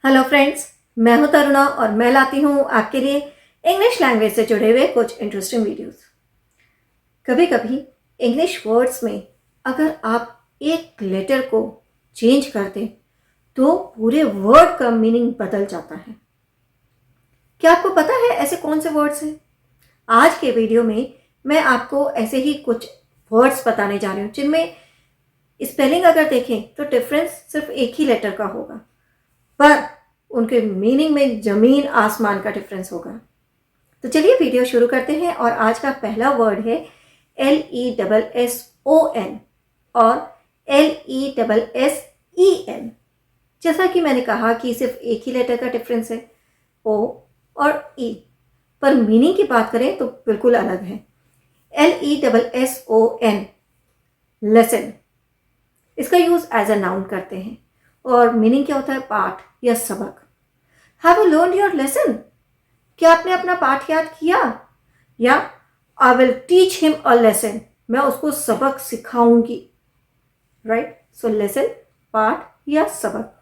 Hello friends, मैं हूं तरुणा और मैं लाती हूं आपके लिए इंग्लिश लैंग्वेज से जुड़े हुए कुछ इंटरेस्टिंग वीडियोस। कभी कभी इंग्लिश वर्ड्स में अगर आप एक लेटर को चेंज कर दें तो पूरे वर्ड का मीनिंग बदल जाता है। क्या आपको पता है ऐसे कौन से वर्ड्स हैं? आज के वीडियो में मैं आपको ऐसे ही कुछ वर्ड्स बताने जा रही हूँ जिनमें स्पेलिंग अगर देखें तो डिफरेंस सिर्फ एक ही लेटर का होगा, पर उनके मीनिंग में जमीन आसमान का डिफरेंस होगा। तो चलिए वीडियो शुरू करते हैं और आज का पहला वर्ड है LESSON और LESSEN। जैसा कि मैंने कहा कि सिर्फ एक ही लेटर का डिफरेंस है, O और E, पर मीनिंग की बात करें तो बिल्कुल अलग है। LESSON लेसन, इसका यूज एज अ नाउन करते हैं और मीनिंग क्या होता है? पाठ या सबक। Have you learn your lesson? क्या आपने अपना पाठ याद किया? या I will teach him a lesson, मैं उसको सबक सिखाऊंगी। राइट, सो लेसन पाठ या सबक,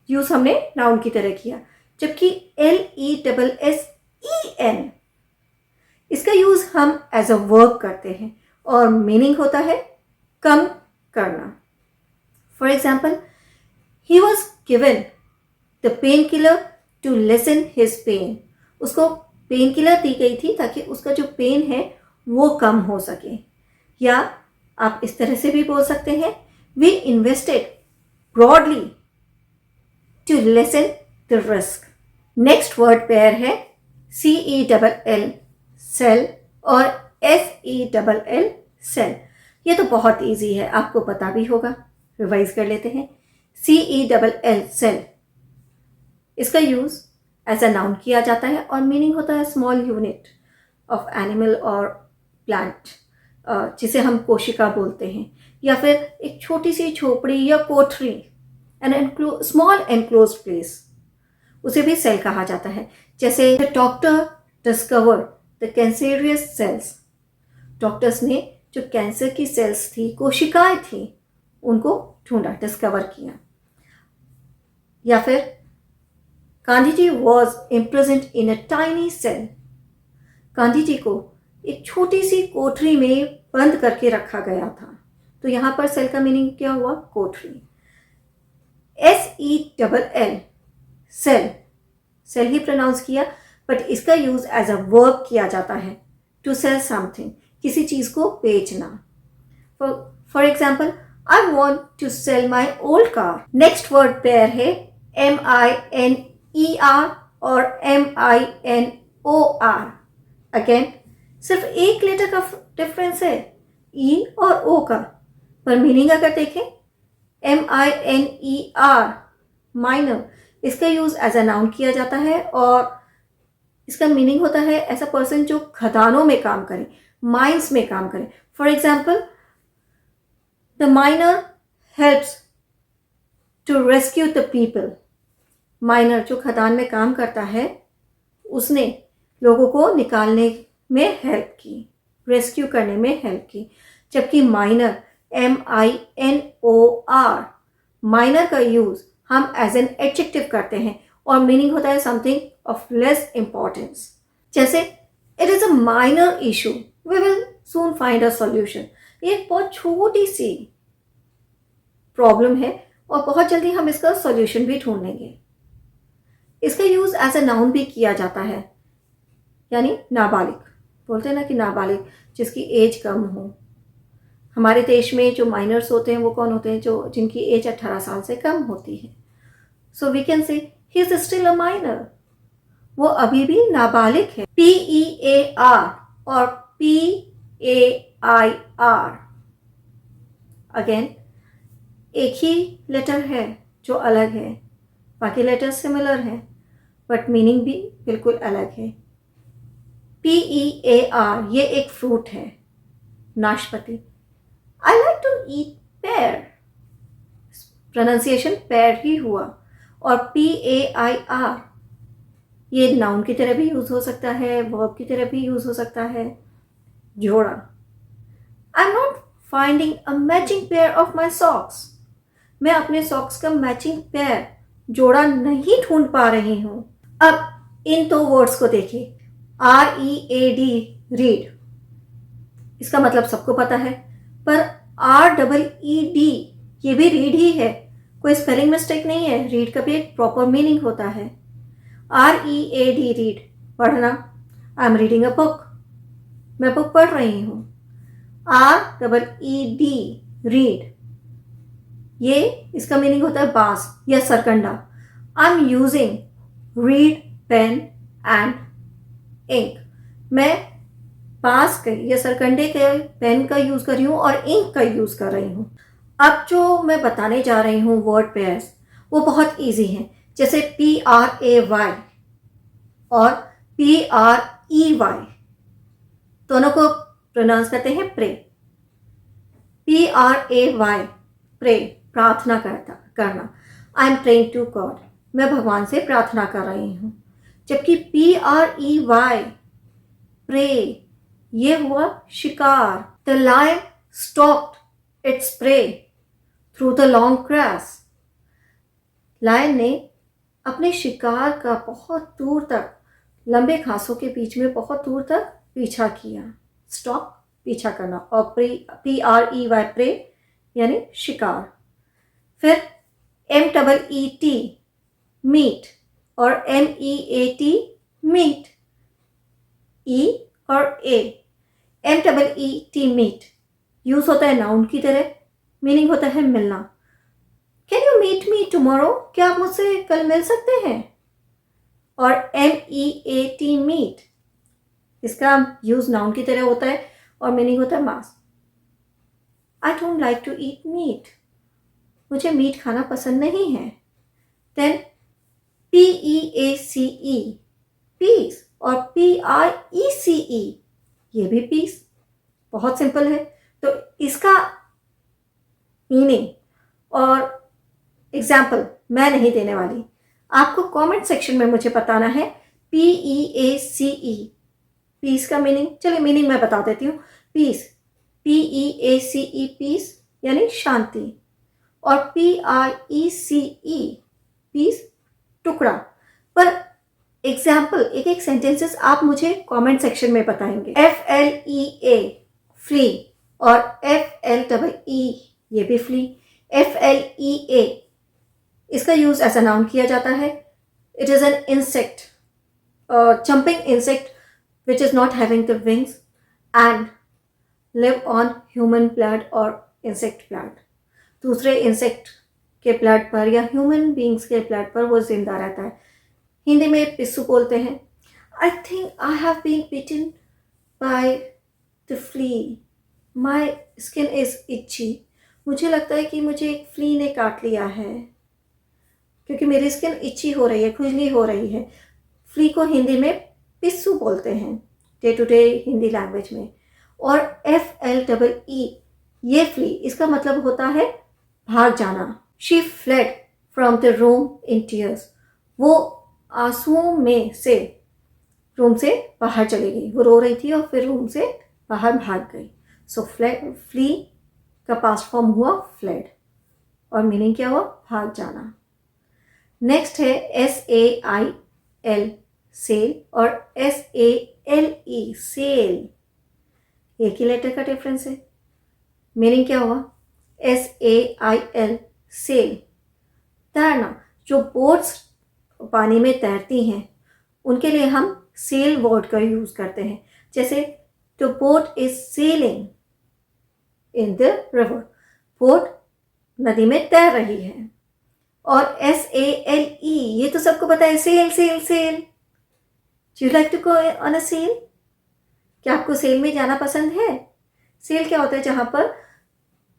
यूज हमने नाउन की तरह किया। जबकि LESSEN, इसका यूज हम एज अ वर्ब करते हैं और मीनिंग होता है कम करना। For example, he was given the painkiller to lessen his pain. उसको पेन किलर दी गई थी ताकि उसका जो पेन है वो कम हो सके। या आप इस तरह से भी बोल सकते हैं, we invested broadly to lessen the risk. Next word pair है CELL सेल और SELL सेल। ये तो बहुत इजी है, आपको पता भी होगा, रिवाइज कर लेते हैं। CELL सेल, इसका यूज एज अ नाउन किया जाता है और मीनिंग होता है स्मॉल यूनिट ऑफ एनिमल और प्लांट, जिसे हम कोशिका बोलते हैं, या फिर एक छोटी सी झोपड़ी या कोठरी, एन स्मॉल एनक्लोज प्लेस, उसे भी सेल कहा जाता है। जैसे the doctor discover the cancerous cells, doctors ने जो कैंसर की सेल्स थी, कोशिकाएं थी, उनको ढूंढा, डिस्कवर किया। या फिर Gandhi ji was imprisoned in a tiny cell, Gandhi ji को एक छोटी सी कोठरी में बंद करके रखा गया था। तो यहां पर सेल का मीनिंग क्या हुआ? कोठरी। SELL सेल, सेल ही प्रोनाउंस किया, बट इसका यूज एज अ वर्ब किया जाता है, टू सेल समथिंग, किसी चीज को बेचना। For example, I want to sell my old car. Next word pair है MINER और MINOR। अगेन सिर्फ एक लेटर का डिफरेंस है, E और O का, पर मीनिंग अगर देखें, MINER माइनर, इसका यूज एज अ नाउन किया जाता है और इसका मीनिंग होता है ऐसा पर्सन जो खदानों में काम करे, माइंस में काम करे। For example, the miner helps to rescue the people. Miner जो खदान में काम करता है, उसने लोगों को निकालने में हेल्प की, रेस्क्यू करने में हेल्प की। जबकि माइनर MINOR, माइनर का यूज हम एज एन एडजेक्टिव करते हैं और मीनिंग होता है समथिंग ऑफ लेस इंपॉर्टेंस। जैसे it is a minor issue, we will soon find a solution. ये एक बहुत छोटी सी प्रॉब्लम है और बहुत जल्दी हम इसका सॉल्यूशन भी ढूंढ लेंगे। इसका यूज एज अ नाउन भी किया जाता है, यानी नाबालिग, बोलते हैं ना कि नाबालिग जिसकी एज कम हो। हमारे देश में जो माइनर्स होते हैं वो कौन होते हैं? जो जिनकी एज 18 साल से कम होती है। सो we can say he is still a minor, वो अभी भी नाबालिग है। PEAR और PAIR, अगेन एक ही लेटर है जो अलग है, बाकी लेटर्स सिमिलर हैं बट मीनिंग भी बिल्कुल अलग है। PEAR, ये एक फ्रूट है, नाशपाती। I like to eat pear, pronunciation pear ही हुआ। और PAIR, ये नाउन की तरह भी यूज हो सकता है, वर्ब की तरह भी यूज हो सकता है, जोड़ा। I am not finding a matching pair of my socks, मैं अपने सॉक्स का मैचिंग पेयर जोड़ा नहीं ढूंढ पा रही हूँ। अब इन दो वर्ड्स को देखिए, READ, रीड, इसका मतलब सबको पता है, पर REED ये भी रीड ही है, कोई स्पेलिंग मिस्टेक नहीं है। रीड का भी एक प्रॉपर मीनिंग होता है। READ, रीड, पढ़ना। I am reading a book, मैं बुक पढ़ रही हूँ। REED, रीड, ये इसका मीनिंग होता है बांस या सरकंडा। I am using reed pen and ink, मैं बांस के या सरकंडे के पेन का यूज कर रही हूँ और इंक का यूज कर रही हूँ। अब जो मैं बताने जा रही हूँ वर्ड पेयर्स, वो बहुत इजी हैं, जैसे PRAY और PREY, दोनों को प्रोनाउंस करते हैं प्रे। PRAY, प्रे, प्रार्थना करना। I am praying to God, मैं भगवान से प्रार्थना कर रही हूँ। जबकि PREY, प्रे, ये हुआ शिकार। The lion stalked its prey through the long grass, lion ने अपने शिकार का बहुत दूर तक, लंबे घासों के बीच में बहुत दूर तक पीछा किया। स्टॉक, पीछा करना, और PREY, प्रे, यानी शिकार। फिर MEET, मीट, और MEAT, मीट, E और A, MEET, मीट, यूज होता है नाउन की तरह, मीनिंग होता है मिलना। Can you meet me tomorrow, क्या आप मुझसे कल मिल सकते हैं? और MEAT, मीट, इसका यूज नाउन की तरह होता है और मीनिंग होता है मांस। I don't like to eat meat, मुझे मीट खाना पसंद नहीं है। देन PEACE, पीस, और PRECE, ये भी पीस, बहुत सिंपल है। तो इसका मीनिंग और एग्जाम्पल मैं नहीं देने वाली, आपको कमेंट सेक्शन में मुझे बताना है। PEACE, पीस का मीनिंग, चलिए मीनिंग मैं बता देती हूँ। पीस, PEACE, पीस यानी शांति, और PRECE, पीस, टुकड़ा। पर एग्जाम्पल, एक एक सेंटेंसेस आप मुझे कमेंट सेक्शन में बताएंगे। FLEA, फ्ली, और FLEE, ये भी फ्ली। FLEA, इसका यूज एज अ नाउन किया जाता है। It is an insect, jumping insect which is not having the wings and live on human blood or insect blood, दूसरे इंसेक्ट के ब्लड पर या ह्यूमन बींग्स के ब्लड पर वो जिंदा रहता है। हिंदी में पिस्सू बोलते हैं। I think I have been bitten by the flea, my skin is itchy, मुझे लगता है कि मुझे एक फ्ली ने काट लिया है, क्योंकि मेरी स्किन इची हो रही है, खुजली हो रही है। फ्ली को हिंदी में पिस्सू बोलते हैं day to day Hindi language में। और FLEE, ये फ्ली, इसका मतलब होता है भाग जाना। She fled from the room in tears, वो आंसुओं में से रूम से बाहर चली गई, वो रो रही थी और फिर रूम से बाहर भाग गई। सो फ्ली का पास्ट फॉर्म हुआ फ्लेड, और मीनिंग क्या हुआ? भाग जाना। नेक्स्ट है SAIL, सेल, और SALE, सेल, एक ही लेटर का डिफरेंस है। मीनिंग क्या हुआ? SAIL, सेल, तैरना। जो बोट्स पानी में तैरती हैं उनके लिए हम सेल वर्ड का यूज करते हैं, जैसे the boat is selling in the river, boat नदी में तैर रही है। और SALE, ये तो सबको पता है, sail sail sail. You like to go on a sail, क्या आपको सेल में जाना पसंद है? सेल क्या होता है? जहां पर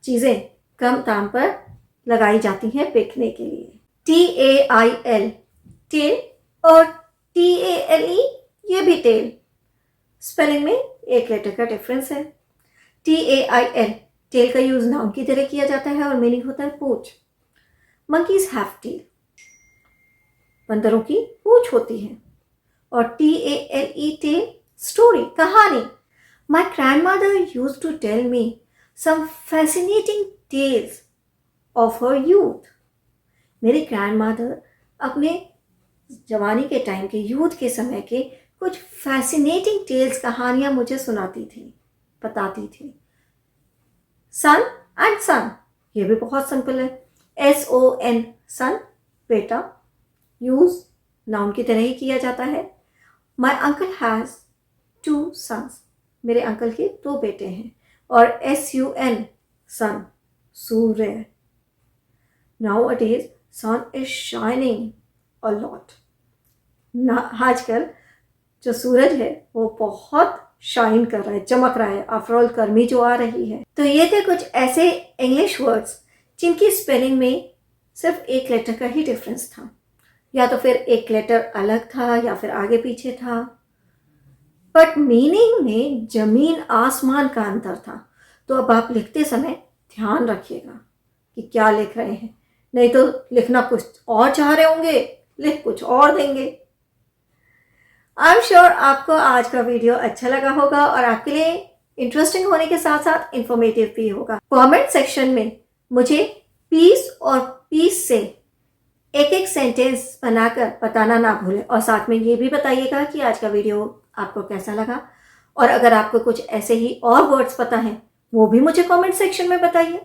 चीजें कम दाम पर लगाई जाती हैं बेचने के लिए। TAIL, टेल, और TALE, ये भी टेल, स्पेलिंग में एक लेटर का डिफरेंस है। TAIL, टेल का यूज नाउन की तरह किया जाता है और मीनिंग होता है पूंछ। मंकीज हैव टेल, बंदरों की पूंछ होती है। और TALE, टेल, स्टोरी, कहानी। My grandmother used to tell me some fascinating tales of her youth, मेरी ग्रैंडमदर अपने जवानी के टाइम के, यूथ के समय के कुछ फैसिनेटिंग टेल्स, कहानियां मुझे सुनाती थी, बताती थी। सन एंड सन, ये भी बहुत सिंपल है। SON, सन, बेटा, यूज नाउन की तरह ही किया जाता है। माई अंकल हैज़ 2 सन्स, मेरे अंकल के 2 बेटे हैं। और SUN, sun, Surya. Nowadays sun is shining a lot. आजकल जो सूरज है वो बहुत शाइन कर रहा है, चमक रहा है, आफ्टर ऑल गर्मी जो आ रही है। तो ये थे कुछ ऐसे इंग्लिश वर्ड्स जिनकी स्पेलिंग में सिर्फ एक लेटर का ही डिफरेंस था, या तो फिर एक लेटर अलग था या फिर आगे पीछे था, बट मीनिंग में जमीन आसमान का अंतर था। तो अब आप लिखते समय ध्यान रखिएगा कि क्या लिख रहे हैं, नहीं तो लिखना कुछ और चाह रहे होंगे, लिख कुछ और देंगे। आई एम श्योर आपको आज का वीडियो अच्छा लगा होगा और आपके लिए इंटरेस्टिंग होने के साथ साथ इंफॉर्मेटिव भी होगा। कमेंट सेक्शन में मुझे पीस और पीस से एक एक सेंटेंस बनाकर बताना ना भूलें, और साथ में ये भी बताइएगा कि आज का वीडियो आपको कैसा लगा। और अगर आपको कुछ ऐसे ही और वर्ड्स पता हैं वो भी मुझे कमेंट सेक्शन में बताइए।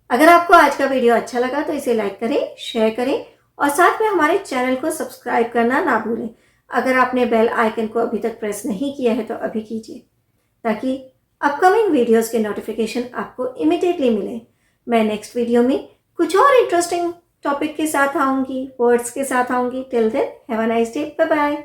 अगर आपको आज का वीडियो अच्छा लगा तो इसे लाइक करें, शेयर करें और साथ में हमारे चैनल को सब्सक्राइब करना ना भूलें। अगर आपने बेल आइकन को अभी तक प्रेस नहीं किया है तो अभी कीजिए, ताकि अपकमिंग वीडियोस के नोटिफिकेशन आपको इमीडिएटली मिले। मैं नेक्स्ट वीडियो में कुछ और इंटरेस्टिंग टॉपिक के साथ आऊँगी, वर्ड्स के साथ आऊँगी। Till then have a nice day, bye bye.